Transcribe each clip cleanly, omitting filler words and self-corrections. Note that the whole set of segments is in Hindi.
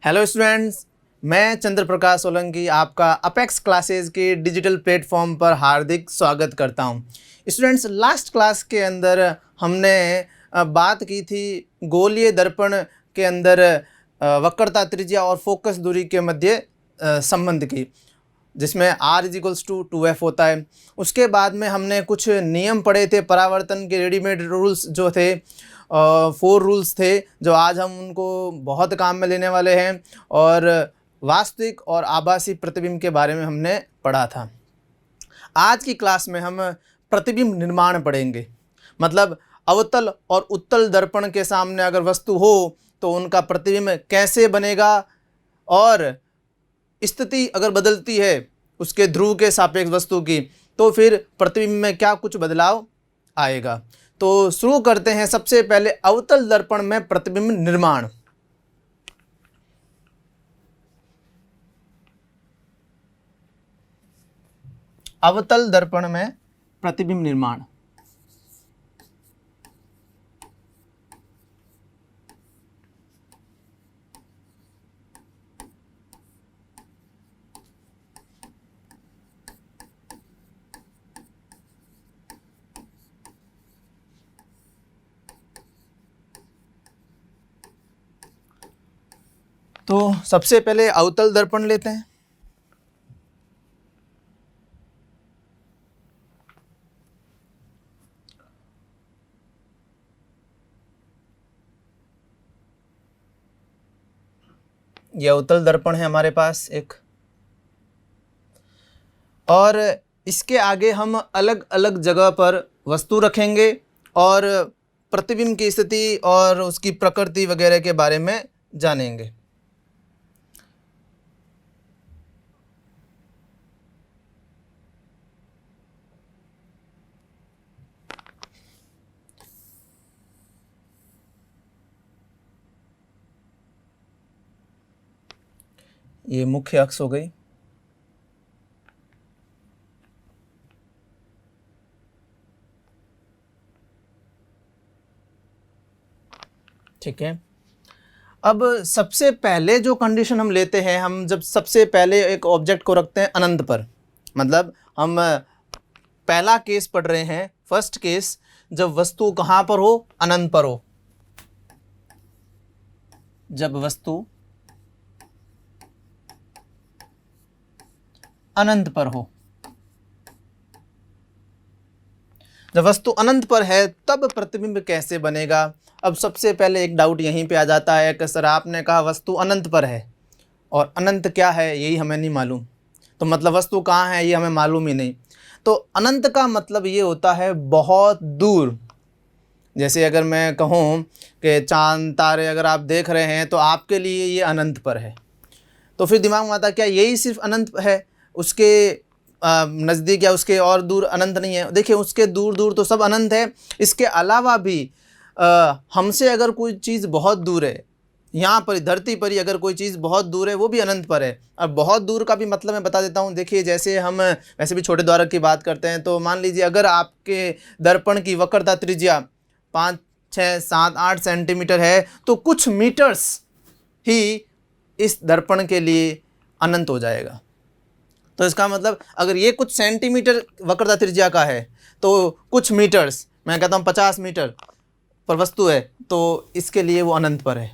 हेलो स्टूडेंट्स, मैं चंद्र प्रकाश सोलंकी आपका अपेक्स क्लासेस के डिजिटल प्लेटफॉर्म पर हार्दिक स्वागत करता हूं। स्टूडेंट्स, लास्ट क्लास के अंदर हमने बात की थी गोलीय दर्पण के अंदर वक्रता त्रिज्या और फोकस दूरी के मध्य संबंध की, जिसमें R=2f होता है। उसके बाद में हमने कुछ नियम पढ़े थे, परावर्तन के रेडीमेड रूल्स जो थे, 4 रूल्स थे, जो आज हम उनको बहुत काम में लेने वाले हैं। और वास्तविक और आभासी प्रतिबिंब के बारे में हमने पढ़ा था। आज की क्लास में हम प्रतिबिंब निर्माण पढ़ेंगे। मतलब अवतल और उत्तल दर्पण के सामने अगर वस्तु हो तो उनका प्रतिबिंब कैसे बनेगा, और स्थिति अगर बदलती है उसके ध्रुव के सापेक्ष वस्तु की, तो फिर प्रतिबिंब में क्या कुछ बदलाव आएगा। तो शुरू करते हैं। सबसे पहले अवतल दर्पण में प्रतिबिंब निर्माण। अवतल दर्पण में प्रतिबिंब निर्माण। तो सबसे पहले अवतल दर्पण लेते हैं। यह अवतल दर्पण है हमारे पास एक, और इसके आगे हम अलग अलग जगह पर वस्तु रखेंगे और प्रतिबिंब की स्थिति और उसकी प्रकृति वगैरह के बारे में जानेंगे। ये मुख्य अक्ष हो गई। ठीक है। अब सबसे पहले जो कंडीशन हम लेते हैं, हम जब सबसे पहले एक ऑब्जेक्ट को रखते हैं अनंत पर, मतलब हम पहला केस पढ़ रहे हैं, फर्स्ट केस, जब वस्तु कहाँ पर हो, अनंत पर हो। जब वस्तु अनंत पर हो, जब वस्तु अनंत पर है तब प्रतिबिंब कैसे बनेगा। अब सबसे पहले एक डाउट यहीं पे आ जाता है कि सर आपने कहा वस्तु अनंत पर है, और अनंत क्या है यही हमें नहीं मालूम, तो मतलब वस्तु कहाँ है ये हमें मालूम ही नहीं। तो अनंत का मतलब ये होता है बहुत दूर। जैसे अगर मैं कहूँ कि चांद तारे अगर आप देख रहे हैं तो आपके लिए ये अनंत पर है, तो फिर दिमाग में आता क्या यही सिर्फ अनंत है, उसके नज़दीक या उसके और दूर अनंत नहीं है। देखिए उसके दूर दूर तो सब अनंत है, इसके अलावा भी हमसे अगर कोई चीज़ बहुत दूर है, यहाँ पर धरती पर ही अगर कोई चीज़ बहुत दूर है वो भी अनंत पर है। अब बहुत दूर का भी मतलब मैं बता देता हूँ। देखिए जैसे हम वैसे भी छोटे द्वारक की बात करते हैं, तो मान लीजिए अगर आपके दर्पण की वक्रता त्रिज्या 5, 6, 7, 8 सेंटीमीटर है, तो कुछ मीटर्स ही इस दर्पण के लिए अनंत हो जाएगा। तो इसका मतलब अगर ये कुछ सेंटीमीटर वक्रता त्रिज्या का है तो कुछ मीटर्स, मैं कहता हूँ 50 मीटर पर वस्तु है, तो इसके लिए वो अनंत पर है।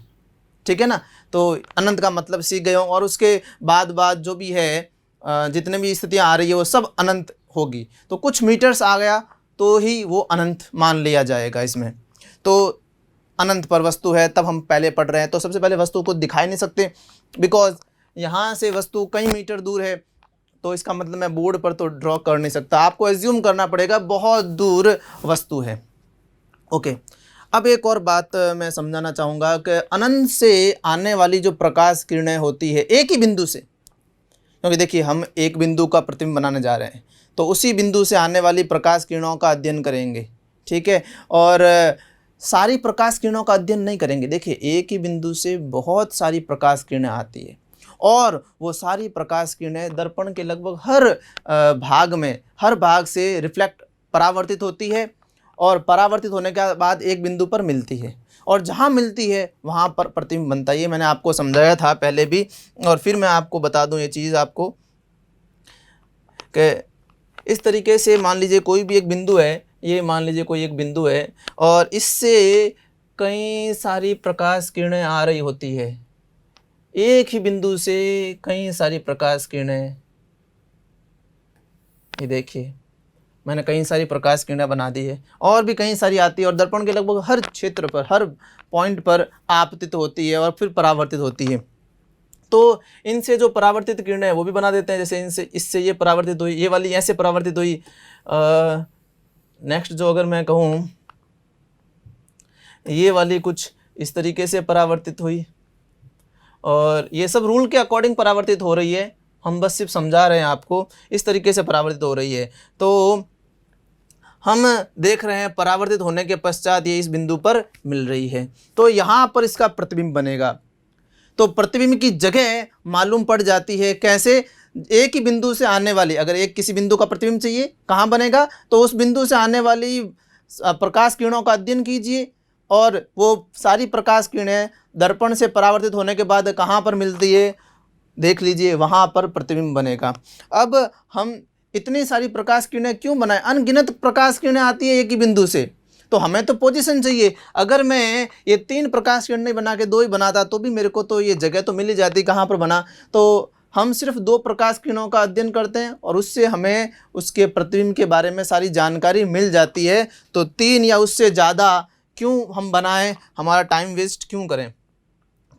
ठीक है ना। तो अनंत का मतलब सीख गए हो। और उसके बाद जो भी है, जितने भी स्थितियाँ आ रही है वो सब अनंत होगी। तो कुछ मीटर्स आ गया तो ही वो अनंत मान लिया जाएगा इसमें। तो अनंत पर वस्तु है तब हम पहले पढ़ रहे हैं, तो सबसे पहले वस्तु को दिखाई नहीं सकते, बिकॉज यहाँ से वस्तु कई मीटर दूर है, तो इसका मतलब मैं बोर्ड पर तो ड्रॉ कर नहीं सकता, आपको एज्यूम करना पड़ेगा बहुत दूर वस्तु है। ओके। अब एक और बात मैं समझाना चाहूँगा कि अनंत से आने वाली जो प्रकाश किरणें होती है एक ही बिंदु से, क्योंकि देखिए हम एक बिंदु का प्रतिबिंब बनाने जा रहे हैं, तो उसी बिंदु से आने वाली प्रकाश किरणों का अध्ययन करेंगे। ठीक है। और सारी प्रकाश किरणों का अध्ययन नहीं करेंगे। देखिए एक ही बिंदु से बहुत सारी प्रकाश किरणें आती है, और वो सारी प्रकाश किरणें दर्पण के लगभग हर भाग से रिफ्लेक्ट परावर्तित होती है, और परावर्तित होने के बाद एक बिंदु पर मिलती है, और जहाँ मिलती है वहाँ पर प्रतिबिंब बनता है। ये मैंने आपको समझाया था पहले भी, और फिर मैं आपको बता दूँ ये चीज़ आपको कि इस तरीके से मान लीजिए कोई भी एक बिंदु है, ये मान लीजिए कोई एक बिंदु है और इससे कई सारी प्रकाश किरणें आ रही होती है। एक ही बिंदु से कई सारी प्रकाश किरणें, ये देखिए मैंने कई सारी प्रकाश किरणें बना दी है, और भी कई सारी आती है और दर्पण के लगभग हर क्षेत्र पर, हर पॉइंट पर आपतित होती है और फिर परावर्तित होती है। तो इनसे जो परावर्तित किरणें हैं वो भी बना देते हैं, जैसे इनसे, इससे ये परावर्तित हुई, ये वाली ऐसे परावर्तित हुई। नेक्स्ट जो अगर मैं कहूँ, ये वाली कुछ इस तरीके से परावर्तित हुई, और ये सब रूल के अकॉर्डिंग परावर्तित हो रही है, हम बस सिर्फ समझा रहे हैं आपको, इस तरीके से परावर्तित हो रही है। तो हम देख रहे हैं परावर्तित होने के पश्चात ये इस बिंदु पर मिल रही है, तो यहाँ पर इसका प्रतिबिंब बनेगा। तो प्रतिबिंब की जगह मालूम पड़ जाती है कैसे, एक ही बिंदु से आने वाली, अगर एक किसी बिंदु का प्रतिबिंब चाहिए कहाँ बनेगा, तो उस बिंदु से आने वाली प्रकाश किरणों का अध्ययन कीजिए, और वो सारी प्रकाश किरणें दर्पण से परावर्तित होने के बाद कहाँ पर मिलती है, देख लीजिए, वहाँ पर प्रतिबिंब बनेगा। अब हम इतनी सारी प्रकाश किरणें क्यों बनाएं, अनगिनत प्रकाश किरणें आती है एक ही बिंदु से, तो हमें तो पोजीशन चाहिए। अगर मैं ये 3 प्रकाश किरण नहीं बना के 2 ही बनाता तो भी मेरे को तो ये जगह तो मिल ही जाती, कहाँ पर बना। तो हम सिर्फ 2 प्रकाश किरणों का अध्ययन करते हैं और उससे हमें उसके प्रतिबिंब के बारे में सारी जानकारी मिल जाती है। तो 3 या उससे ज़्यादा क्यों हम बनाएं, हमारा टाइम वेस्ट क्यों करें।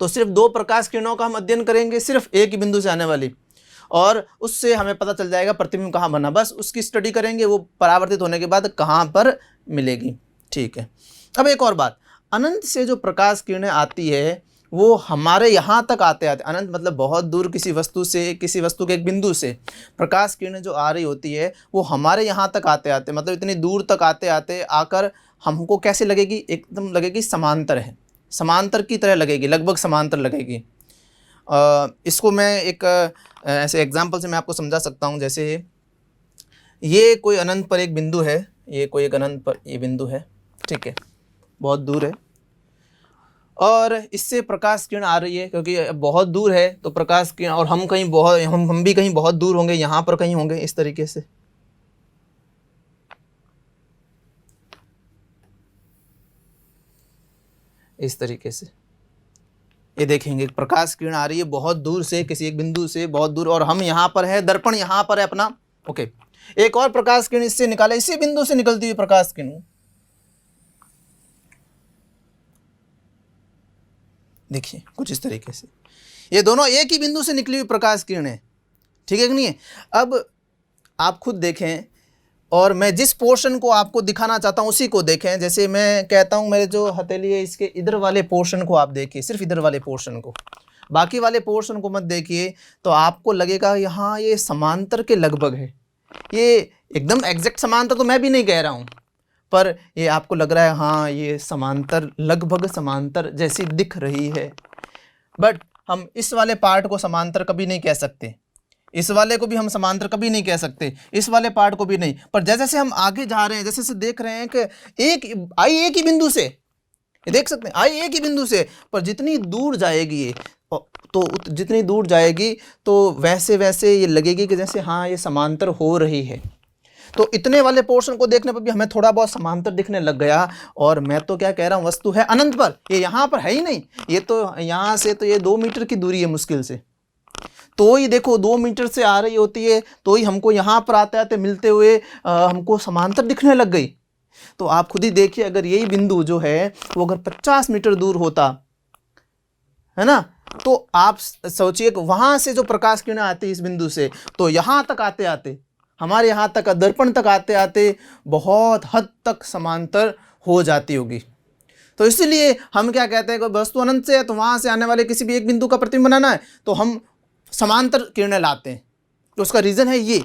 तो सिर्फ 2 प्रकाश किरणों का हम अध्ययन करेंगे, सिर्फ एक ही बिंदु से आने वाली, और उससे हमें पता चल जाएगा प्रतिबिंब कहाँ बना, बस उसकी स्टडी करेंगे, वो परावर्तित होने के बाद कहाँ पर मिलेगी। ठीक है। अब एक और बात, अनंत से जो प्रकाश किरणें आती है वो हमारे यहाँ तक आते आते, अनंत मतलब बहुत दूर किसी वस्तु से, किसी वस्तु के एक बिंदु से प्रकाश किरणें जो आ रही होती है वो हमारे यहाँ तक आते आते, मतलब इतनी दूर तक आते आते आकर हमको कैसे लगेगी, एकदम लगेगी समांतर है, समांतर की तरह लगेगी, लगभग समांतर लगेगी। इसको मैं एक ऐसे एग्जाम्पल से मैं आपको समझा सकता हूँ। जैसे ये कोई अनंत पर एक बिंदु है, ये कोई एक अनंत पर ये बिंदु है, ठीक है, बहुत दूर है, और इससे प्रकाश किरण आ रही है, क्योंकि बहुत दूर है तो प्रकाश किरण, और हम कहीं बहुत, हम भी कहीं बहुत दूर होंगे, यहाँ पर कहीं होंगे, इस तरीके से। इस तरीके से ये देखेंगे प्रकाश किरण आ रही है बहुत दूर से, किसी एक बिंदु से बहुत दूर, और हम यहाँ पर है, दर्पण यहाँ पर है अपना। ओके, एक और प्रकाश किरण इससे निकाले, इसी बिंदु से निकलती हुई प्रकाश किरण, देखिए कुछ इस तरीके से, ये दोनों एक ही बिंदु से निकली हुई प्रकाश किरणें, ठीक है कि नहीं है। अब आप खुद देखें, और मैं जिस पोर्शन को आपको दिखाना चाहता हूँ उसी को देखें। जैसे मैं कहता हूँ मेरे जो हथेली है इसके इधर वाले पोर्शन को आप देखिए, सिर्फ इधर वाले पोर्शन को, बाकी वाले पोर्शन को मत देखिए, तो आपको लगेगा यहाँ ये समांतर के लगभग है। ये एकदम एग्जैक्ट समांतर तो मैं भी नहीं कह रहा हूँ, पर ये आपको लग रहा है हाँ ये समांतर, लगभग समांतर जैसी दिख रही है। बट हम इस वाले पार्ट को समांतर कभी नहीं कह सकते, इस वाले को भी हम समांतर कभी नहीं कह सकते, इस वाले पार्ट को भी नहीं। पर जैसे जैसे हम आगे जा रहे हैं, जैसे जैसे देख रहे हैं कि एक ही बिंदु से, ये देख सकते हैं आई एक ही बिंदु से, पर जितनी दूर जाएगी ये, तो जितनी दूर जाएगी तो वैसे वैसे ये लगेगी कि जैसे हाँ ये समांतर हो रही है। तो इतने वाले पोर्शन को देखने पर भी हमें थोड़ा बहुत समांतर दिखने लग गया। और मैं तो क्या कह रहा हूँ, वस्तु है अनंत पर, ये यहाँ पर है ही नहीं, ये तो यहाँ से तो ये 2 मीटर की दूरी है मुश्किल से, तो ही देखो 2 मीटर से आ रही होती है, तो ही हमको यहाँ पर आते आते मिलते हुए हमको समांतर दिखने लग गई। तो आप खुद ही देखिए, अगर यही बिंदु जो है वो अगर 50 मीटर दूर होता है ना, तो आप सोचिए कि वहाँ से जो प्रकाश किरणें आती है इस बिंदु से, तो यहाँ तक आते आते, हमारे यहाँ तक दर्पण तक आते आते बहुत हद तक समांतर हो जाती होगी। तो इसलिए हम क्या कहते हैं कि वस्तु अनंत से है तो वहाँ से आने वाले किसी भी एक बिंदु का प्रतिबिंब बनाना है तो हम समांतर किरणें लाते हैं, तो उसका रीज़न है ये।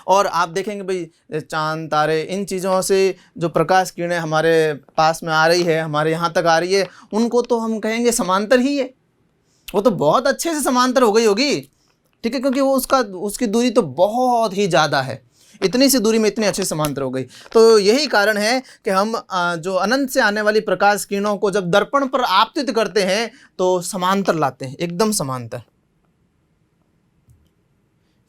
और आप देखेंगे भाई चांद तारे, इन चीज़ों से जो प्रकाश किरणें हमारे पास में आ रही है, हमारे यहाँ तक आ रही है, उनको तो हम कहेंगे समांतर ही है, वो तो बहुत अच्छे से समांतर हो गई होगी, ठीक है, क्योंकि वो उसकी दूरी तो बहुत ही ज़्यादा है। इतनी सी दूरी में इतनी अच्छी समांतर हो गई। तो यही कारण है कि हम जो अनंत से आने वाली प्रकाश किरणों को जब दर्पण पर आपतित करते हैं तो समांतर लाते हैं, एकदम समांतर।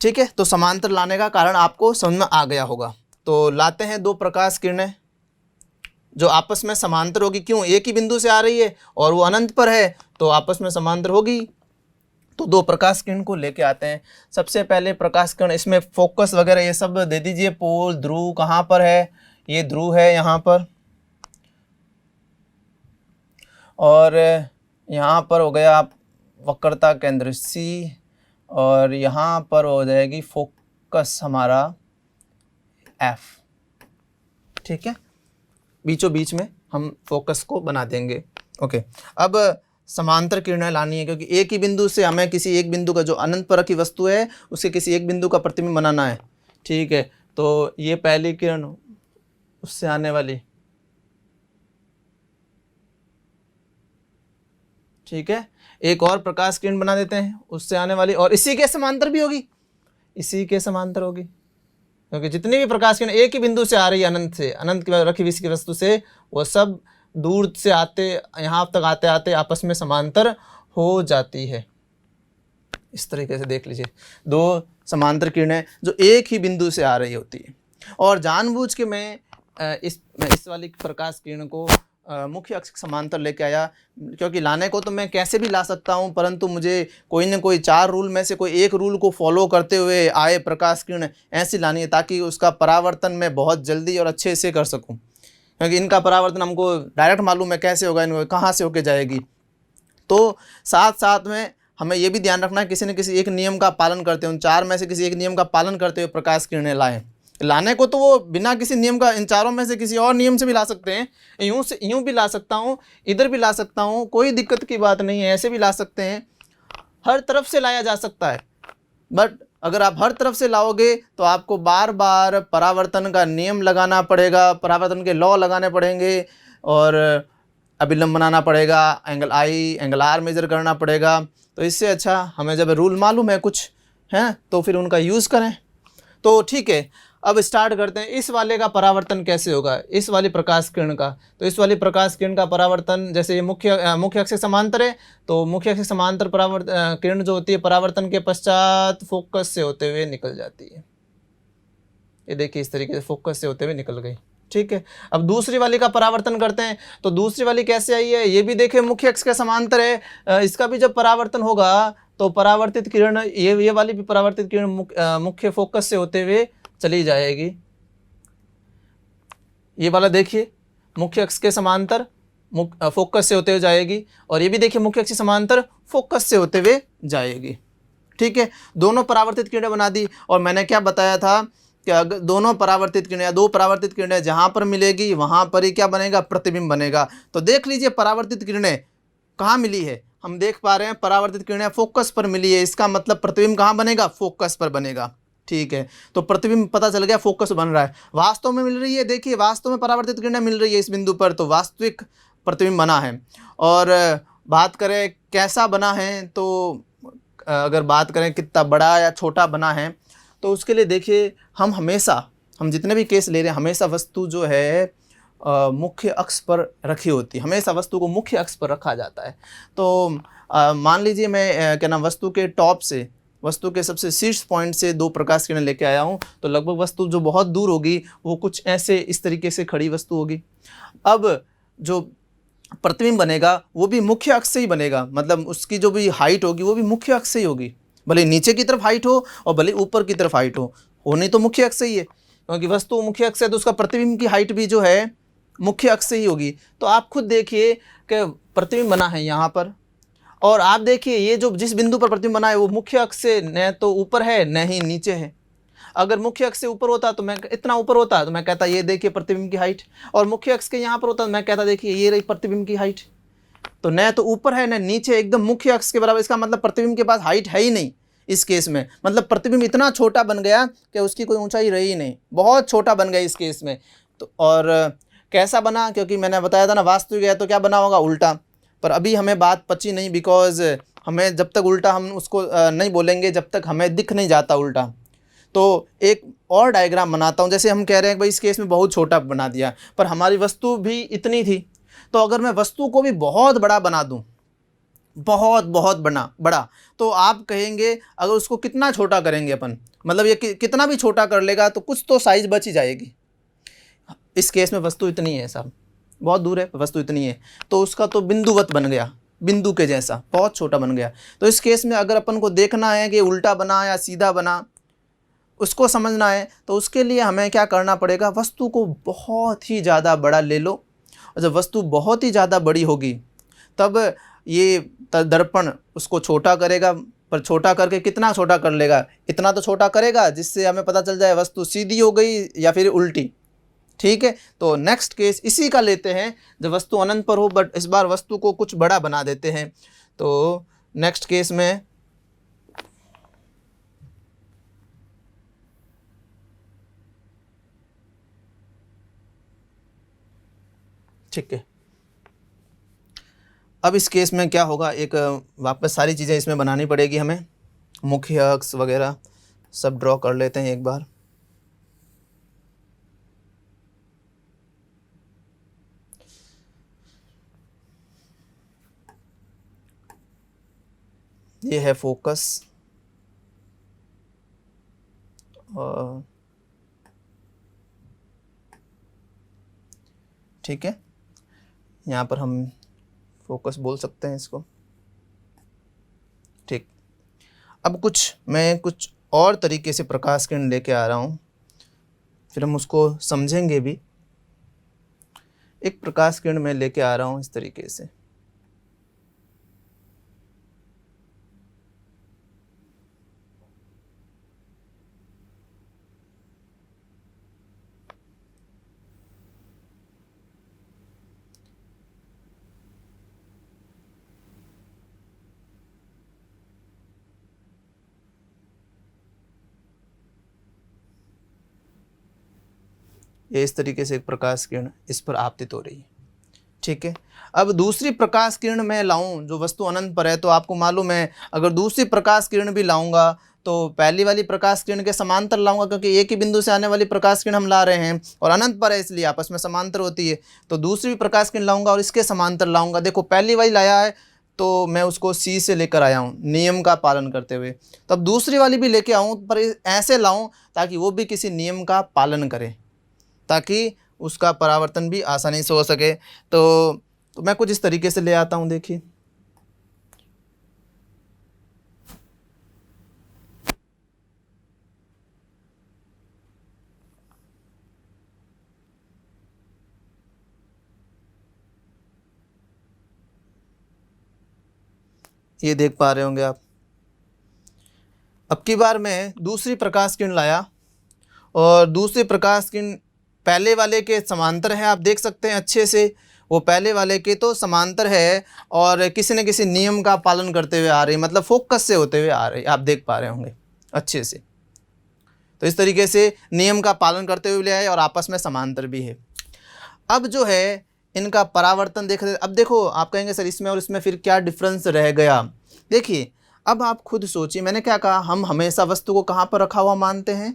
ठीक है, तो समांतर लाने का कारण आपको समझ में आ गया होगा। तो लाते हैं दो प्रकाश किरणें जो आपस में समांतर होगी। क्यों? एक ही बिंदु से आ रही है और वो अनंत पर है तो आपस में समांतर होगी। तो दो प्रकाश किरण को लेके आते हैं। सबसे पहले प्रकाश किरण, इसमें फोकस वगैरह ये सब दे दीजिए। पोल ध्रुव कहाँ पर है? ये ध्रुव है यहाँ पर, और यहाँ पर हो गया वक्रता केंद्र C, और यहाँ पर हो जाएगी फोकस हमारा F। ठीक है, बीचों बीच में हम फोकस को बना देंगे। ओके, अब समांतर किरणें लानी है क्योंकि एक ही बिंदु से हमें किसी एक बिंदु का जो अनंत पर की वस्तु है उसके किसी एक बिंदु का प्रतिबिंब बनाना है। ठीक है, तो ये पहली किरण उससे आने वाली, ठीक है, एक और प्रकाश किरण बना देते हैं उससे आने वाली, और इसी के समांतर भी होगी, इसी के समांतर होगी क्योंकि जितनी भी प्रकाश किरण एक ही बिंदु से आ रही है अनंत से, अनंत की रखी हुई इसकी वस्तु से, वो सब दूर से आते यहाँ तक आते आते आपस में समांतर हो जाती है। इस तरीके से देख लीजिए, दो समांतर किरणें जो एक ही बिंदु से आ रही होती है। और जानबूझ के मैं इस वाली प्रकाश किरण को मुख्य अक्ष के समांतर लेके आया क्योंकि लाने को तो मैं कैसे भी ला सकता हूं, परंतु मुझे कोई ना कोई 4 रूल में से कोई एक रूल को फॉलो करते हुए आए प्रकाश किरण ऐसी लानी है ताकि उसका परावर्तन मैं बहुत जल्दी और अच्छे से कर सकूं। क्योंकि इनका परावर्तन हमको डायरेक्ट मालूम है कैसे होगा, इनको कहाँ से होके जाएगी। तो साथ साथ में हमें ये भी ध्यान रखना है किसी न किसी एक नियम का पालन करते हुए, उन 4 में से किसी एक नियम का पालन करते हुए प्रकाश किरणें लाएं। लाने को तो वो बिना किसी नियम का इन 4 में से किसी और नियम से भी ला सकते हैं, यूं भी ला सकता हूँ, इधर भी ला सकता हूँ, कोई दिक्कत की बात नहीं है, ऐसे भी ला सकते हैं, हर तरफ से लाया जा सकता है। बट अगर आप हर तरफ से लाओगे तो आपको बार बार परावर्तन का नियम लगाना पड़ेगा, परावर्तन के लॉ लगाने पड़ेंगे, और अभिलंब बनाना पड़ेगा, angle I angle R measure करना पड़ेगा। तो इससे अच्छा हमें जब रूल मालूम है कुछ हैं तो फिर उनका यूज़ करें। तो ठीक है, अब स्टार्ट करते हैं। इस वाले का परावर्तन कैसे होगा, इस वाली प्रकाश किरण का? तो इस वाली प्रकाश किरण का परावर्तन, जैसे ये मुख्य अक्ष के समांतर है तो मुख्य अक्ष के समांतर किरण जो होती है परावर्तन के पश्चात फोकस से होते हुए निकल जाती है। ये देखिए इस तरीके से फोकस से होते हुए निकल गई। ठीक है, अब दूसरी वाली का परावर्तन करते हैं। तो दूसरी वाली कैसे आई है? ये भी देखिए मुख्य अक्ष के समांतर है, इसका भी जब परावर्तन होगा तो परावर्तित किरण, ये वाली भी परावर्तित किरण मुख्य फोकस से होते हुए चली जाएगी। ये वाला देखिए मुख्य अक्ष के समांतर फोकस से होते हुए जाएगी, और ये भी देखिए मुख्य अक्ष के समांतर फोकस से होते हुए जाएगी। ठीक है, दोनों परावर्तित किरणें बना दी। और मैंने क्या बताया था कि अगर दोनों परावर्तित किरणें या दो परावर्तित किरणें जहाँ पर मिलेगी वहाँ पर ही क्या बनेगा? प्रतिबिंब बनेगा। तो देख लीजिए परावर्तित किरणें कहाँ मिली है, हम देख पा रहे हैं परावर्तित किरणें फोकस पर मिली है, इसका मतलब प्रतिबिंब कहाँ बनेगा? फोकस पर बनेगा। ठीक है, तो प्रतिबिंब पता चल गया फोकस बन रहा है। वास्तव में मिल रही है, देखिए वास्तव में परावर्तित किरणें मिल रही है इस बिंदु पर, तो वास्तविक प्रतिबिंब बना है। और बात करें कैसा बना है, तो अगर बात करें कितना बड़ा या छोटा बना है, तो उसके लिए देखिए हम जितने भी केस ले रहे हैं हमेशा वस्तु जो है मुख्य अक्ष पर रखी होती है, हमेशा वस्तु को मुख्य अक्ष पर रखा जाता है। तो मान लीजिए मैं क्या नाम वस्तु के टॉप से, वस्तु के सबसे शीर्ष पॉइंट से दो प्रकाश किरणें लेके आया हूँ, तो लगभग वस्तु जो बहुत दूर होगी वो कुछ ऐसे इस तरीके से खड़ी वस्तु होगी। अब जो प्रतिबिंब बनेगा वो भी मुख्य अक्ष से ही बनेगा, मतलब उसकी जो भी हाइट होगी वो भी मुख्य अक्ष से ही होगी, भले नीचे की तरफ हाइट हो और भले ऊपर की तरफ हाइट हो, होनी तो मुख्य अक्ष से ही है, क्योंकि वस्तु मुख्य अक्ष है तो उसका प्रतिबिंब की हाइट भी जो है मुख्य अक्ष से ही होगी। तो आप खुद देखिए कि प्रतिबिंब बना है यहाँ पर, और आप देखिए ये जो जिस बिंदु पर प्रतिबिंब बना है वो मुख्य अक्ष से न तो ऊपर है न ही नीचे है। अगर मुख्य अक्ष से ऊपर होता तो मैं इतना ऊपर होता तो मैं कहता ये देखिए प्रतिबिंब की हाइट, और मुख्य अक्ष के यहाँ पर होता तो मैं कहता देखिए ये रही प्रतिबिंब की हाइट। तो न तो ऊपर है न नीचे, एकदम मुख्य अक्ष के बराबर। इसका मतलब प्रतिबिंब के पास हाइट है ही नहीं इस केस में, मतलब प्रतिबिंब इतना छोटा बन गया कि उसकी कोई ऊंचाई रही ही नहीं, बहुत छोटा बन गया इस केस में। तो और कैसा बना, क्योंकि मैंने बताया था ना वास्तविक है तो क्या बना होगा? उल्टा। पर अभी हमें बात पची नहीं, बिकॉज हमें जब तक उल्टा हम उसको नहीं बोलेंगे जब तक हमें दिख नहीं जाता उल्टा। तो एक और डायग्राम बनाता हूँ। जैसे हम कह रहे हैं भाई इस केस में बहुत छोटा बना दिया, पर हमारी वस्तु भी इतनी थी। तो अगर मैं वस्तु को भी बहुत बड़ा बना दूँ, बहुत बहुत बड़ा, तो आप कहेंगे अगर उसको कितना छोटा करेंगे अपन, मतलब ये कितना भी छोटा कर लेगा तो कुछ तो साइज़ बच ही जाएगी। इस केस में वस्तु इतनी है साहब, बहुत दूर है, वस्तु इतनी है, तो उसका तो बिंदुवत बन गया, बिंदु के जैसा बहुत छोटा बन गया। तो इस केस में अगर अपन को देखना है कि उल्टा बना या सीधा बना, उसको समझना है, तो उसके लिए हमें क्या करना पड़ेगा, वस्तु को बहुत ही ज़्यादा बड़ा ले लो। और जब वस्तु बहुत ही ज़्यादा बड़ी होगी तब ये दर्पण उसको छोटा करेगा, पर छोटा करके कितना छोटा कर लेगा, इतना तो छोटा करेगा जिससे हमें पता चल जाए वस्तु सीधी हो गई या फिर उल्टी। ठीक है, तो नेक्स्ट केस इसी का लेते हैं जब वस्तु अनंत पर हो, बट इस बार वस्तु को कुछ बड़ा बना देते हैं। तो नेक्स्ट केस में ठीक है, अब इस केस में क्या होगा, एक वापस सारी चीज़ें इसमें बनानी पड़ेगी हमें, मुख्य अक्ष वगैरह सब ड्रॉ कर लेते हैं एक बार। ये है फोकस, और ठीक है, यहाँ पर हम फोकस बोल सकते हैं इसको। ठीक, अब मैं कुछ और तरीके से प्रकाश किरण लेके आ रहा हूँ, फिर हम उसको समझेंगे भी। एक प्रकाश किरण मैं लेके आ रहा हूँ इस तरीके से, ये इस तरीके से एक प्रकाश किरण इस पर आपतित हो रही है। ठीक है, अब दूसरी प्रकाश किरण मैं लाऊं जो वस्तु अनंत पर है, तो आपको मालूम है अगर दूसरी प्रकाश किरण भी लाऊंगा तो पहली वाली प्रकाश किरण के समांतर लाऊंगा, क्योंकि एक ही बिंदु से आने वाली प्रकाश किरण हम ला रहे हैं और अनंत पर है इसलिए आपस में समांतर होती है। तो दूसरी प्रकाश किरण लाऊंगा और इसके समांतर लाऊंगा। देखो पहली वाली लाया है तो मैं उसको सी से लेकर आया हूँ नियम का पालन करते हुए, तब दूसरी वाली भी लेके आऊँ, पर ऐसे लाऊं ताकि वो भी किसी नियम का पालन करे, ताकि उसका परावर्तन भी आसानी से हो सके। तो मैं कुछ इस तरीके से ले आता हूँ। देखिए ये देख पा रहे होंगे आप। अब की बार मैं दूसरी प्रकाश किरण लाया और दूसरी प्रकाश किरण पहले वाले के समांतर है, आप देख सकते हैं अच्छे से, वो पहले वाले के तो समांतर है और किसी न किसी नियम का पालन करते हुए आ रही, मतलब फोकस से होते हुए आ रही, आप देख पा रहे होंगे अच्छे से। तो इस तरीके से नियम का पालन करते हुए ले आए और आपस में समांतर भी है। अब जो है इनका परावर्तन देख रहे, अब देखो आप कहेंगे सर इसमें और इसमें फिर क्या डिफरेंस रह गया। देखिए अब आप खुद सोचिए, मैंने क्या कहा, हम हमेशा वस्तु को कहाँ पर रखा हुआ मानते हैं,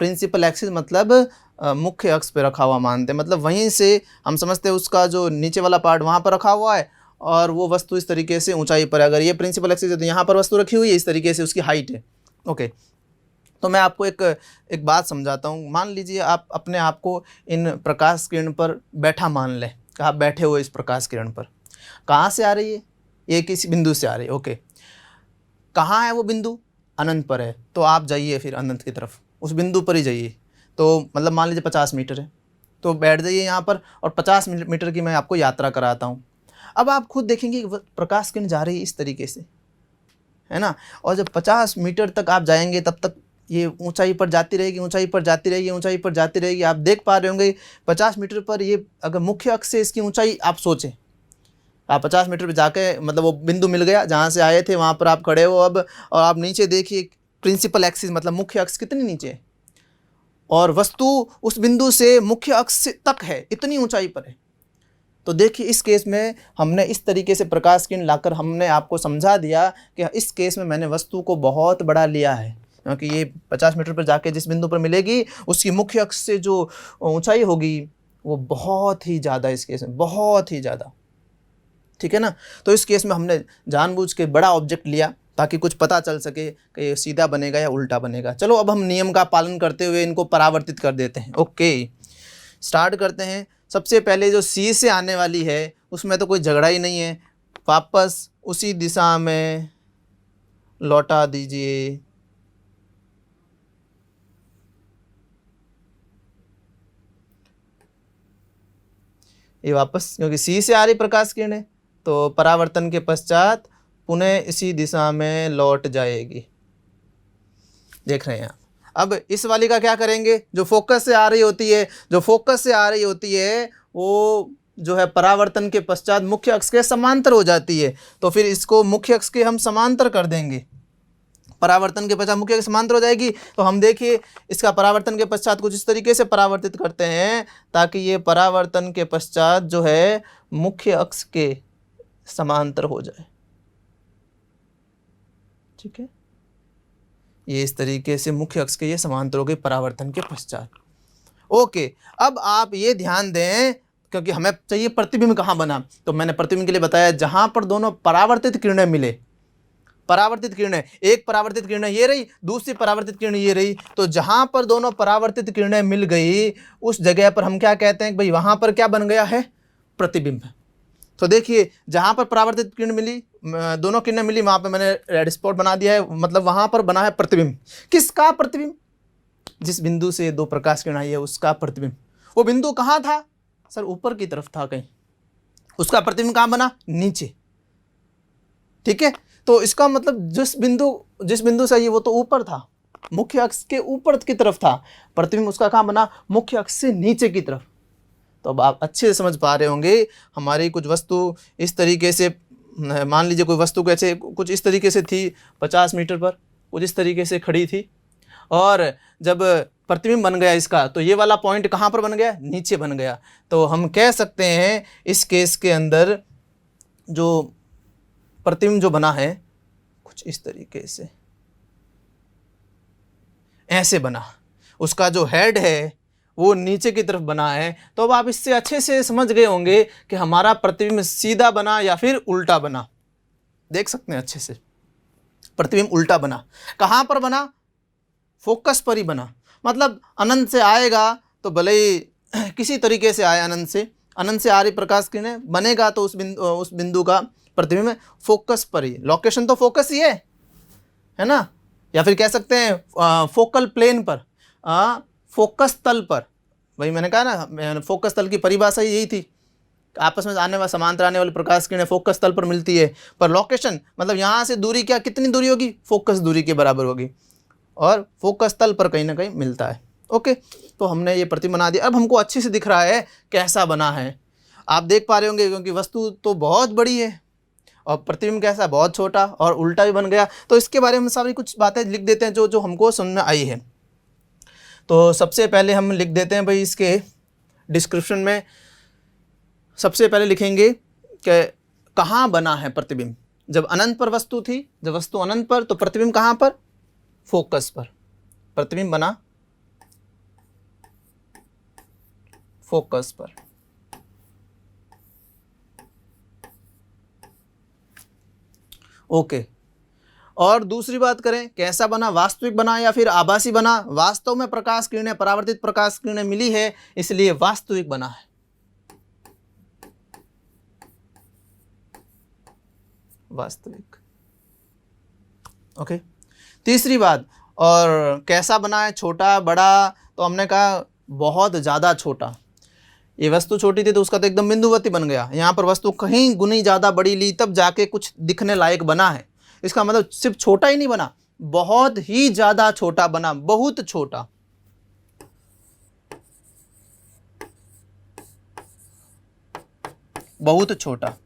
प्रिंसिपल एक्सिस, मतलब मुख्य अक्ष पे रखा हुआ मानते हैं, मतलब वहीं से हम समझते हैं उसका जो नीचे वाला पार्ट वहाँ पर रखा हुआ है और वो वस्तु इस तरीके से ऊंचाई पर है। अगर ये प्रिंसिपल एक्सिस है तो यहाँ पर वस्तु रखी हुई है, इस तरीके से उसकी हाइट है। ओके, तो मैं आपको एक बात समझाता हूँ। मान लीजिए आप अपने आप को इन प्रकाश किरण पर बैठा मान लें, आप बैठे हुए इस प्रकाश किरण पर, कहाँ से आ रही है, ये किसी बिंदु से आ रही है। ओके, कहाँ है वो बिंदु, अनंत पर है, तो आप जाइए फिर अनंत की तरफ, उस बिंदु पर ही जाइए। तो मतलब मान लीजिए 50 मीटर है, तो बैठ जाइए यहाँ पर और 50 मीटर की मैं आपको यात्रा कराता हूँ। अब आप खुद देखेंगे प्रकाश किरण जा रही है इस तरीके से, है ना, और जब 50 मीटर तक आप जाएंगे तब तक ये ऊंचाई पर जाती रहेगी, ऊंचाई पर जाती रहेगी, ऊंचाई पर जाती रहेगी। आप देख पा रहे होंगे 50 मीटर पर ये अगर मुख्य अक्ष से इसकी ऊंचाई आप सोचें, आप 50 मीटर पर जाके मतलब वो बिंदु मिल गया जहाँ से आए थे, वहाँ पर आप खड़े हो अब, और आप नीचे देखिए प्रिंसिपल एक्सिस मतलब मुख्य अक्ष कितनी नीचे है और वस्तु उस बिंदु से मुख्य अक्ष तक है, इतनी ऊंचाई पर है। तो देखिए इस केस में हमने इस तरीके से प्रकाश किरण लाकर हमने आपको समझा दिया कि इस केस में मैंने वस्तु को बहुत बड़ा लिया है, क्योंकि ये 50 मीटर पर जाके जिस बिंदु पर मिलेगी उसकी मुख्य अक्ष से जो ऊंचाई होगी वो बहुत ही ज़्यादा, इस केस में बहुत ही ज़्यादा, ठीक है ना। तो इस केस में हमने जानबूझ के बड़ा ऑब्जेक्ट लिया ताकि कुछ पता चल सके कि ये सीधा बनेगा या उल्टा बनेगा। चलो अब हम नियम का पालन करते हुए इनको परावर्तित कर देते हैं। ओके, स्टार्ट करते हैं। सबसे पहले जो सी से आने वाली है उसमें तो कोई झगड़ा ही नहीं है, वापस उसी दिशा में लौटा दीजिए। ये वापस, क्योंकि सी से आ रही प्रकाश किरणें तो परावर्तन के पश्चात पुनः इसी दिशा में लौट जाएगी। देख रहे हैं आप। अब इस वाली का क्या करेंगे, जो फोकस से आ रही होती है, जो फोकस से आ रही होती है वो जो है परावर्तन के पश्चात मुख्य अक्ष के समांतर हो जाती है, तो फिर इसको मुख्य अक्ष के हम समांतर कर देंगे। परावर्तन के पश्चात मुख्य अक्ष समांतर हो जाएगी, तो हम देखिए इसका परावर्तन के पश्चात कुछ इस तरीके से परावर्तित करते हैं ताकि ये परावर्तन के पश्चात जो है मुख्य अक्ष के समांतर हो जाए, ठीक है। ये इस तरीके से मुख्य अक्ष के ये समांतर हो गए परावर्तन के पश्चात। ओके, अब आप ये ध्यान दें क्योंकि हमें चाहिए प्रतिबिंब कहाँ बना, तो मैंने प्रतिबिंब के लिए बताया जहां पर दोनों परावर्तित किरणें मिले, परावर्तित किरणें, एक परावर्तित किरण ये रही, दूसरी परावर्तित किरण ये रही, तो जहां पर दोनों परावर्तित किरणें मिल गई उस जगह पर हम क्या कहते हैं कि भाई वहां पर क्या बन गया है, प्रतिबिंब। तो देखिए जहां पर परावर्तित किरण मिली, दोनों किरणें मिली, वहां पर मैंने रेड स्पॉट बना दिया है, मतलब वहां पर बना है प्रतिबिंब। किसका प्रतिबिंब, जिस बिंदु से दो प्रकाश किरण आई है उसका प्रतिबिंब। वो बिंदु कहाँ था सर, ऊपर की तरफ था कहीं, उसका प्रतिबिंब कहाँ बना, नीचे, ठीक है। तो इसका मतलब जिस बिंदु से आई वो तो ऊपर था, मुख्य अक्ष के ऊपर की तरफ था, प्रतिबिंब उसका कहाँ बना, मुख्य अक्ष से नीचे की तरफ। तो अब आप अच्छे से समझ पा रहे होंगे, हमारी कुछ वस्तु इस तरीके से, मान लीजिए कोई वस्तु कैसे कुछ इस तरीके से थी 50 मीटर पर, कुछ इस तरीके से खड़ी थी, और जब प्रतिबिंब बन गया इसका तो ये वाला पॉइंट कहाँ पर बन गया, नीचे बन गया। तो हम कह सकते हैं इस केस के अंदर जो प्रतिबिंब जो बना है कुछ इस तरीके से ऐसे बना, उसका जो हेड है वो नीचे की तरफ बना है। तो अब आप इससे अच्छे से समझ गए होंगे कि हमारा प्रतिबिंब सीधा बना या फिर उल्टा बना। देख सकते हैं अच्छे से, प्रतिबिंब उल्टा बना। कहाँ पर बना, फोकस पर ही बना, मतलब अनंत से आएगा तो भले ही किसी तरीके से आए, अनंत से आ रही प्रकाश किरणें बनेगा तो उस बिंदु का प्रतिबिंब फोकस पर ही, लोकेशन तो फोकस ही है ना, या फिर कह सकते हैं फोकल प्लेन पर, फोकस तल पर। वही मैंने कहा ना, फोकस तल की परिभाषा यही थी, आपस में आने वाले समांतर आने वाली प्रकाश किरणें फोकस तल पर मिलती है, पर लोकेशन मतलब यहाँ से दूरी क्या, कितनी दूरी होगी, फोकस दूरी के बराबर होगी, और फोकस तल पर कहीं ना कहीं मिलता है। ओके, तो हमने ये प्रतिबिंब बना दिया। अब हमको अच्छे से दिख रहा है कैसा बना है, आप देख पा रहे होंगे, क्योंकि वस्तु तो बहुत बड़ी है और प्रतिबिंब कैसा, बहुत छोटा, और उल्टा भी बन गया। तो इसके बारे में सारी कुछ बातें लिख देते हैं जो हमको समझ में आई है। तो सबसे पहले हम लिख देते हैं भाई, इसके डिस्क्रिप्शन में सबसे पहले लिखेंगे कि कहाँ बना है प्रतिबिंब। जब अनंत पर वस्तु थी, जब वस्तु अनंत पर, तो प्रतिबिंब कहाँ पर, फोकस पर, प्रतिबिंब बना फोकस पर। ओके, और दूसरी बात करें कैसा बना, वास्तविक बना या फिर आभासी बना। वास्तव में प्रकाश किरणें, परावर्तित प्रकाश किरणें मिली है, इसलिए वास्तविक बना है, वास्तविक। ओके, तीसरी बात, और कैसा बना है, छोटा बड़ा, तो हमने कहा बहुत ज़्यादा छोटा। ये वस्तु छोटी थी तो उसका तो एकदम बिंदुवती बन गया, यहाँ पर वस्तु कहीं गुनी ज़्यादा बड़ी ली तब जाके कुछ दिखने लायक बना है। इसका मतलब सिर्फ छोटा ही नहीं बना, बहुत ही ज़्यादा छोटा बना, बहुत छोटा। बहुत छोटा।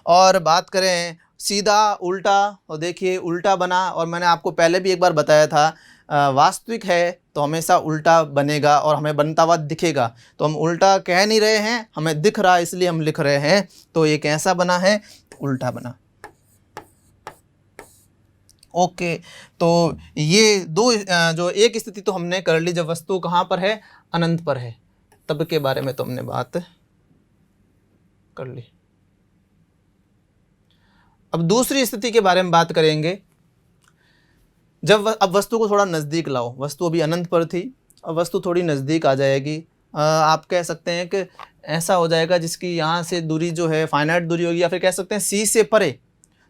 और बात करें सीधा उल्टा, और देखिए उल्टा बना, और मैंने आपको पहले भी एक बार बताया था वास्तविक है तो हमेशा उल्टा बनेगा और हमें बनता हुआ दिखेगा। तो हम उल्टा कह नहीं रहे हैं, हमें दिख रहा है इसलिए हम लिख रहे हैं। तो ये कैसा बना है, उल्टा बना, ओके, तो ये दो जो एक स्थिति तो हमने कर ली जब वस्तु कहाँ पर है, अनंत पर है, तब के बारे में तो हमने बात कर ली। अब दूसरी स्थिति के बारे में बात करेंगे, जब अब वस्तु को थोड़ा नज़दीक लाओ, वस्तु अभी अनंत पर थी, अब वस्तु थोड़ी नज़दीक आ जाएगी। आप कह सकते हैं कि ऐसा हो जाएगा जिसकी यहाँ से दूरी जो है फाइनाइट दूरी होगी, या फिर कह सकते हैं सी से परे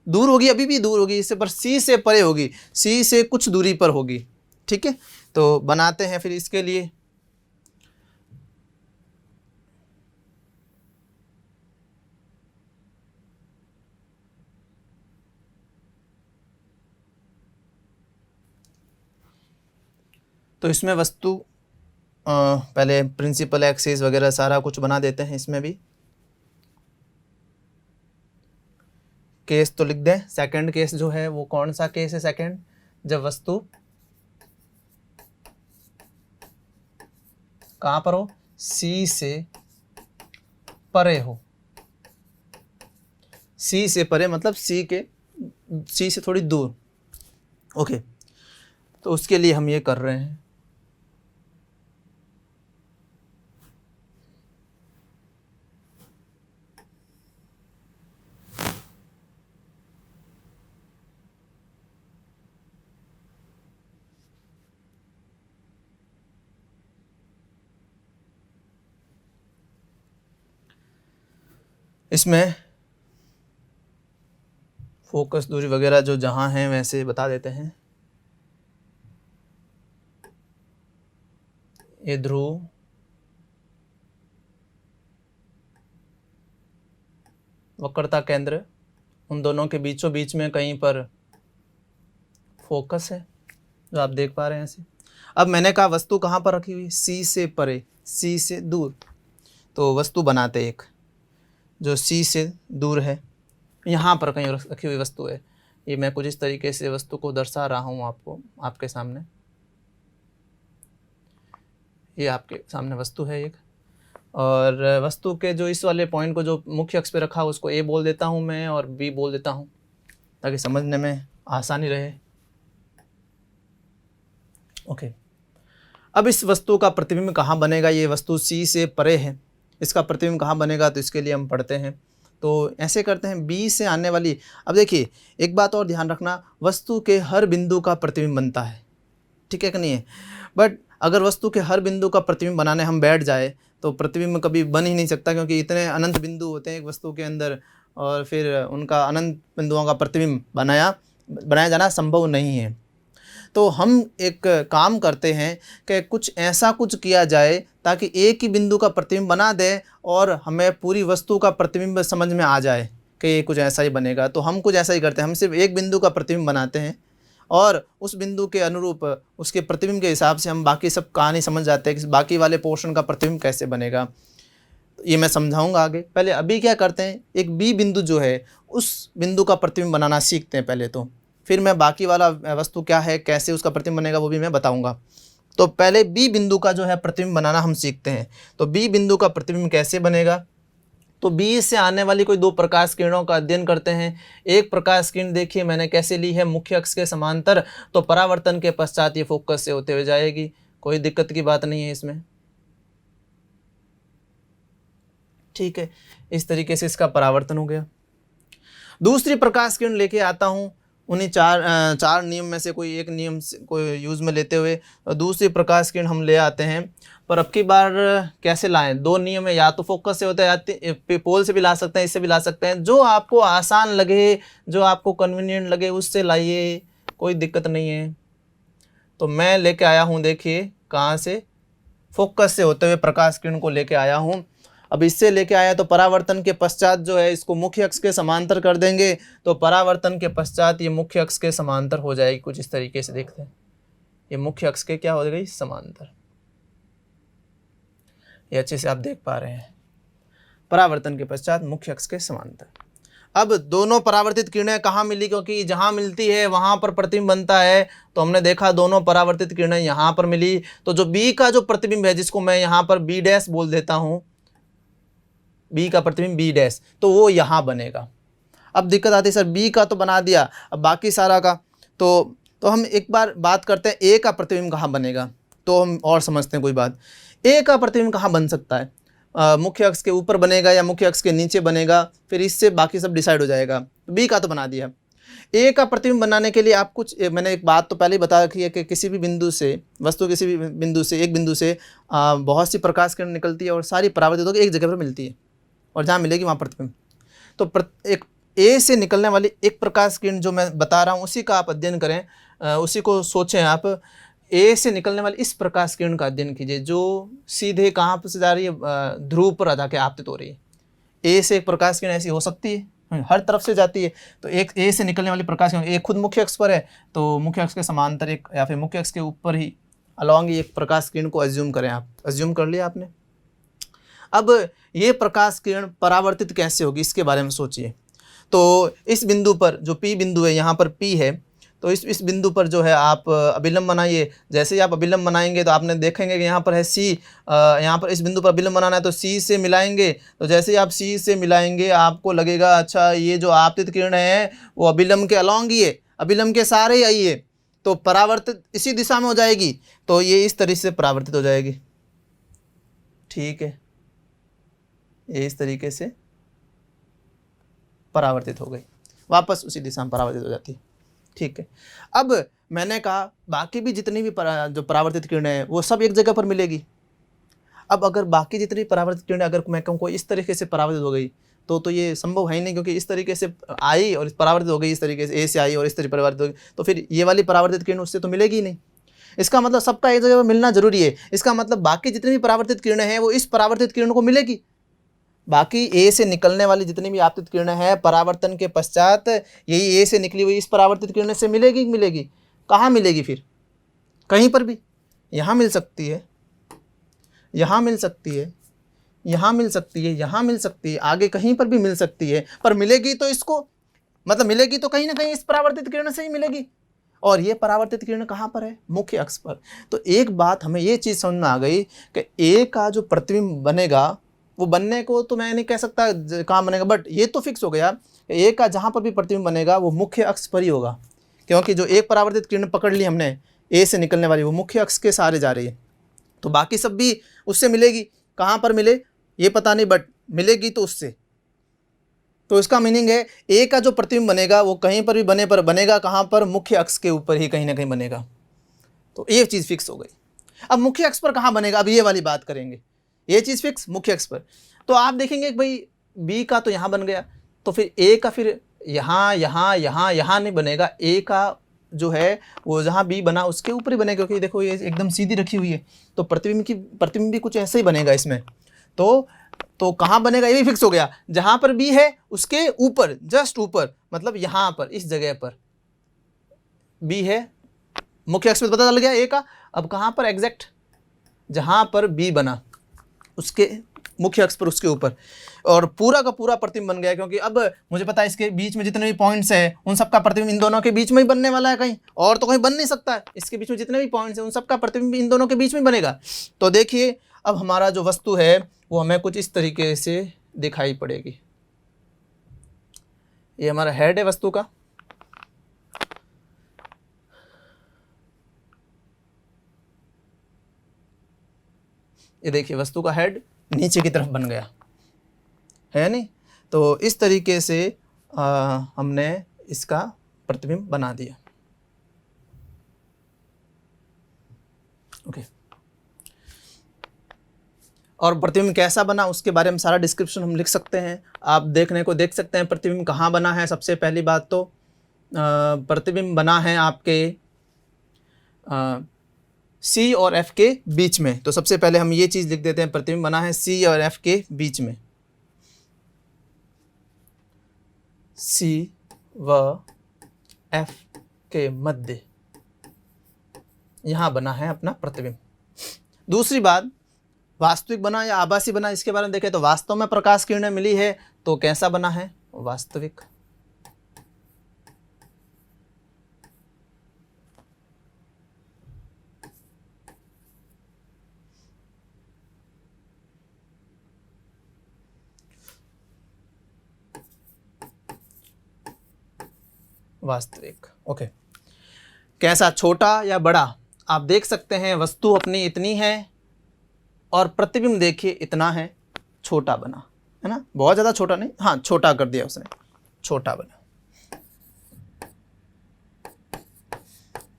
दूर होगी, अभी भी दूर होगी इससे, पर सी से परे होगी, सी से कुछ दूरी पर होगी। ठीक है, तो बनाते हैं फिर इसके लिए। तो इसमें वस्तु पहले प्रिंसिपल एक्सिस वगैरह सारा कुछ बना देते हैं। इसमें भी केस तो लिख दें। सेकंड केस जो है वो कौन सा केस है? सेकंड, जब वस्तु कहाँ पर हो? सी से परे हो। सी से परे मतलब सी से थोड़ी दूर। ओके, तो उसके लिए हम ये कर रहे हैं। इसमें फोकस दूरी वगैरह जो जहाँ हैं वैसे बता देते हैं। ये ध्रुव, वक्रता केंद्र, उन दोनों के बीचों बीच में कहीं पर फोकस है जो आप देख पा रहे हैं ऐसे। अब मैंने कहा वस्तु कहाँ पर रखी हुई? सी से परे, सी से दूर। तो वस्तु बनाते एक जो सी से दूर है, यहाँ पर कहीं रखी हुई वस्तु है। ये मैं कुछ इस तरीके से वस्तु को दर्शा रहा हूँ आपको, आपके सामने। ये आपके सामने वस्तु है एक, और वस्तु के जो इस वाले पॉइंट को जो मुख्य अक्ष पे रखा है उसको ए बोल देता हूँ मैं, और बी बोल देता हूँ ताकि समझने में आसानी रहे। ओके, अब इस वस्तु का प्रतिबिंब कहाँ बनेगा? ये वस्तु सी से परे है, इसका प्रतिबिंब कहाँ बनेगा? तो इसके लिए हम पढ़ते हैं। तो ऐसे करते हैं, बी से आने वाली, अब देखिए एक बात और ध्यान रखना, वस्तु के हर बिंदु का प्रतिबिंब बनता है, ठीक है कि नहीं है? बट अगर वस्तु के हर बिंदु का प्रतिबिंब बनाने हम बैठ जाए तो प्रतिबिंब कभी बन ही नहीं सकता, क्योंकि इतने अनंत बिंदु होते हैं एक वस्तु के अंदर, और फिर उनका अनंत बिंदुओं का प्रतिबिंब बनाया जाना संभव नहीं है। तो हम एक काम करते हैं कि कुछ ऐसा कुछ किया जाए ताकि एक ही बिंदु का प्रतिबिंब बना दे और हमें पूरी वस्तु का प्रतिबिंब समझ में आ जाए कि ये कुछ ऐसा ही बनेगा। तो हम कुछ ऐसा ही करते हैं, हम सिर्फ एक बिंदु का प्रतिबिंब बनाते हैं और उस बिंदु के अनुरूप उसके प्रतिबिंब के हिसाब से हम बाकी सब कहानी समझ जाते हैं कि बाकी वाले पोर्शन का प्रतिबिंब कैसे बनेगा। तो ये मैं समझाऊंगा आगे। पहले अभी क्या करते हैं, एक बी बिंदु जो है उस बिंदु का प्रतिबिंब बनाना सीखते हैं पहले, तो फिर मैं बाकी वाला वस्तु क्या है, कैसे उसका प्रतिबिंब बनेगा वो भी मैं बताऊंगा। तो पहले बी बिंदु का जो है प्रतिबिंब बनाना हम सीखते हैं। तो बी बिंदु का प्रतिबिंब कैसे बनेगा? तो बी से आने वाली कोई दो प्रकाश किरणों का अध्ययन करते हैं। एक प्रकाश किरण देखिए मैंने कैसे ली है, मुख्य अक्ष के समांतर, तो परावर्तन के पश्चात ये फोकस से होते हुए जाएगी, कोई दिक्कत की बात नहीं है इसमें, ठीक है। इस तरीके से इसका परावर्तन हो गया। दूसरी प्रकाश किरण लेके आता हूँ, उन्हीं चार नियम में से कोई एक नियम को यूज़ में लेते हुए दूसरी प्रकाश किरण हम ले आते हैं। पर अब की बार कैसे लाएं? दो नियम है, या तो फोकस से होता है या पोल से भी ला सकते हैं, इससे भी ला सकते हैं, जो आपको आसान लगे, जो आपको कन्वीनियंट लगे उससे लाइए, कोई दिक्कत नहीं है। तो मैं लेके आया हूँ, देखिए कहाँ से, फोकस से होते हुए प्रकाश किरण को लेके आया हूँ। अब इससे लेके आया तो परावर्तन के पश्चात जो है इसको मुख्य अक्ष के समांतर कर देंगे, तो परावर्तन के पश्चात ये मुख्य अक्ष के समांतर हो जाएगी। कुछ इस तरीके से देखते हैं, ये मुख्य अक्ष के क्या हो गई? समांतर। ये अच्छे से आप देख पा रहे हैं, परावर्तन के पश्चात मुख्य अक्ष के समांतर। अब दोनों परावर्तित किरणें कहाँ मिली? क्योंकि जहाँ मिलती है वहाँ पर प्रतिबिंब बनता है, तो हमने देखा दोनों परावर्तित किरणें यहाँ पर मिली। तो जो बी का जो प्रतिबिंब है, जिसको मैं यहाँ पर बी डैश बोल देता हूँ, बी का प्रतिबिंब बी डैश, तो वो यहाँ बनेगा। अब दिक्कत आती है, सर बी का तो बना दिया, अब बाकी सारा का, तो हम एक बार बात करते हैं ए का प्रतिबिंब कहाँ बनेगा, तो हम और समझते हैं कोई बात। ए का प्रतिबिंब कहाँ बन सकता है, मुख्य अक्ष के ऊपर बनेगा या मुख्य अक्ष के नीचे बनेगा, फिर इससे बाकी सब डिसाइड हो जाएगा। बी का तो बना दिया। ए का प्रतिबिंब बनाने के लिए आप कुछ, मैंने एक बात तो पहले ही बता रखी है कि किसी भी बिंदु से, वस्तु किसी भी बिंदु से, एक बिंदु से बहुत सी प्रकाश किरण निकलती है और सारी परावर्तित होकर एक जगह पर मिलती है और जहाँ मिलेगी वहाँ प्रतिबिंब। तो एक ए से निकलने वाली एक प्रकाश किरण जो मैं बता रहा हूँ उसी का आप अध्ययन करें, उसी को सोचें आप। ए से निकलने वाली इस प्रकाश किरण का अध्ययन कीजिए जो सीधे कहाँ पर से जा रही है, ध्रुव पर जाके आपतित हो रही है। ए से एक प्रकाश किरण ऐसी हो सकती है, हर तरफ से जाती है। तो एक ए से निकलने वाली प्रकाश किरण, एक खुद मुख्य अक्ष पर है तो मुख्य अक्ष के समांतर एक या फिर मुख्य अक्ष के ऊपर ही अलॉन्ग एक प्रकाश किरण को अज्यूम करें। आप अज्यूम कर लिया आपने। अब ये प्रकाश किरण परावर्तित कैसे होगी इसके बारे में सोचिए। तो इस बिंदु पर जो P बिंदु है, यहाँ पर P है, तो इस बिंदु पर जो है आप अभिलंब बनाइए। जैसे ही आप अभिलंब बनाएंगे तो आपने देखेंगे कि यहाँ पर है C, यहाँ पर इस बिंदु पर अभिलंब बनाना है तो C से मिलाएंगे। तो जैसे ही आप C से मिलाएंगे आपको लगेगा अच्छा ये जो आपतित किरण है वो अभिलंब के अलॉन्ग ही है, अभिलंब के सारे ही आई है, तो परावर्तित इसी दिशा में हो जाएगी, तो ये इस तरीके से परावर्तित हो जाएगी। ठीक है, ये इस तरीके से परावर्तित हो गई, वापस उसी दिशा में परावर्तित हो जाती है। ठीक है, अब मैंने कहा बाकी भी जितनी भी जो परावर्तित किरणें हैं वो सब एक जगह पर मिलेगी। अब अगर बाकी जितनी परावर्तित किरणें अगर मैं कहूँ कोई इस तरीके से परावर्तित हो गई तो ये संभव है ही नहीं, क्योंकि इस तरीके से आई और परावर्तित हो गई, इस तरीके से ए से आई और इस तरीके परावर्तित हो गई, तो फिर ये वाली परावर्तित किरण उससे तो मिलेगी ही नहीं। इसका मतलब सबका एक जगह पर मिलना जरूरी है। इसका मतलब बाकी जितनी भी परावर्तित किरणें हैं वो इस परावर्तित किरण को मिलेगी। बाकी ए से निकलने वाली जितनी भी आपतित किरणें हैं परावर्तन के पश्चात यही ए से निकली हुई इस परावर्तित किरणें से मिलेगी। मिलेगी कहाँ मिलेगी फिर? कहीं पर भी। यहाँ मिल सकती है, यहाँ मिल सकती है, यहाँ मिल सकती है, यहाँ मिल सकती है, आगे कहीं पर भी मिल सकती है, पर मिलेगी तो इसको, मतलब मिलेगी तो कहीं ना कहीं इस परावर्तित किरण से ही मिलेगी। और ये परावर्तित किरण कहाँ पर है? मुख्य अक्ष पर। तो एक बात हमें ये चीज़ समझ में आ गई कि ए का जो प्रतिबिंब बनेगा वो बनने को तो मैं नहीं कह सकता कहाँ बनेगा, बट ये तो फिक्स हो गया ए का जहाँ पर भी प्रतिबिंब बनेगा वो मुख्य अक्ष पर ही होगा, क्योंकि जो एक परावर्तित किरण पकड़ ली हमने ए से निकलने वाली वो मुख्य अक्ष के सहारे जा रही है, तो बाकी सब भी उससे मिलेगी। कहाँ पर मिले ये पता नहीं, बट मिलेगी तो उससे। तो इसका मीनिंग है ए का जो प्रतिबिंब बनेगा वो कहीं पर भी बने, पर बनेगा कहाँ पर? मुख्य अक्ष के ऊपर ही कहीं ना कहीं बनेगा। तो ये चीज़ फिक्स हो गई। अब मुख्य अक्ष पर कहाँ बनेगा, अब ये वाली बात करेंगे। ये चीज़ फिक्स मुख्य अक्ष पर। तो आप देखेंगे कि भाई बी का तो यहाँ बन गया, तो फिर ए का फिर यहाँ यहाँ यहाँ यहाँ नहीं बनेगा। ए का जो है वो जहाँ बी बना उसके ऊपर ही बनेगा, क्योंकि देखो ये एकदम सीधी रखी हुई है, तो प्रतिबिंब भी कुछ ऐसे ही बनेगा इसमें। तो कहाँ बनेगा ये भी फिक्स हो गया। जहाँ पर बी है उसके ऊपर, जस्ट ऊपर, मतलब यहाँ पर इस जगह पर बी है, मुख्य अक्ष पर पता चल गया ए का। अब कहाँ पर एग्जैक्ट? जहाँ पर बी बना उसके मुख्य अक्ष पर, उसके ऊपर, और पूरा का पूरा प्रतिबिंब बन गया। क्योंकि अब मुझे पता है इसके बीच में जितने भी पॉइंट्स हैं उन सबका प्रतिबिंब इन दोनों के बीच में ही बनने वाला है, कहीं और तो कहीं बन नहीं सकता है। इसके बीच में जितने भी पॉइंट्स हैं उन सबका प्रतिबिंब इन दोनों के बीच में बनेगा। तो देखिए अब हमारा जो वस्तु है वो हमें कुछ इस तरीके से दिखाई पड़ेगी। ये हमारा हेड है वस्तु का, ये देखिए वस्तु का हेड नीचे की तरफ बन गया है नहीं। तो इस तरीके से हमने इसका प्रतिबिंब बना दिया। ओके, और प्रतिबिंब कैसा बना उसके बारे में सारा डिस्क्रिप्शन हम लिख सकते हैं, आप देख सकते हैं प्रतिबिंब कहाँ बना है। सबसे पहली बात तो प्रतिबिंब बना है आपके सी और एफ के बीच में। तो सबसे पहले हम ये चीज़ लिख देते हैं, प्रतिबिंब बना है सी और एफ के बीच में। सी व एफ के मध्य यहाँ बना है अपना प्रतिबिंब। दूसरी बात, वास्तविक बना या आभासी बना, इसके बारे में देखें तो वास्तव में प्रकाश किरणें मिली है तो कैसा बना है? वास्तविक। वास्तविक। ओके, कैसा, छोटा या बड़ा? आप देख सकते हैं वस्तु अपनी इतनी है और प्रतिबिंब देखिए इतना है, छोटा बना, है ना, बहुत ज़्यादा छोटा नहीं, हाँ छोटा कर दिया उसने, छोटा बना,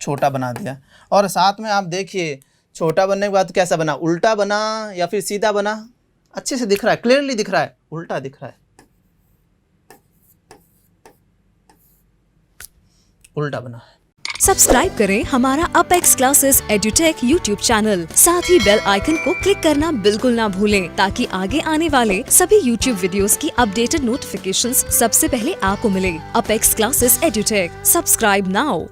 छोटा बना दिया। और साथ में आप देखिए छोटा बनने के बाद कैसा बना, उल्टा बना या फिर सीधा बना? अच्छे से दिख रहा है, क्लियरली दिख रहा है, उल्टा दिख रहा है, उल्टा बना है। सब्सक्राइब करें हमारा apex classes edutech YouTube channel, साथ ही बेल आइकन को क्लिक करना बिल्कुल ना भूलें ताकि आगे आने वाले सभी यूट्यूब वीडियोस की अपडेटेड नोटिफिकेशंस सबसे पहले आपको मिले। Apex classes edutech, subscribe now.